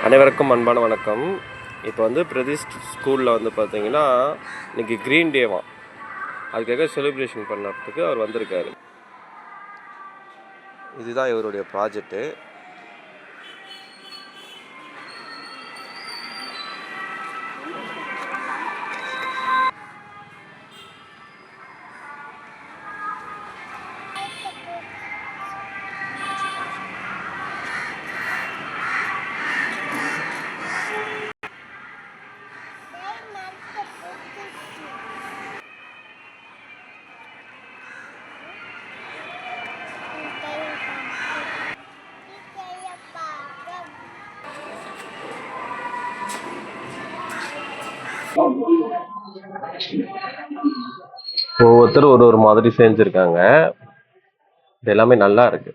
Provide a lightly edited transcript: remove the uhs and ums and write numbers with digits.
அனைவருக்கும் அன்பான வணக்கம். இப்போ வந்து பிரதீஷ் ஸ்கூலில் வந்து பார்த்தீங்கன்னா இன்றைக்கி க்ரீன் டேவாம். அதுக்காக செலிப்ரேஷன் பண்ணுறதுக்கு அவர் வந்திருக்காரு. இதுதான் இவருடைய ப்ராஜெக்டு. ஒவ்வொருத்தர் ஒரு மாதிரி செஞ்சுருக்காங்க. இது எல்லாமே நல்லா இருக்கு.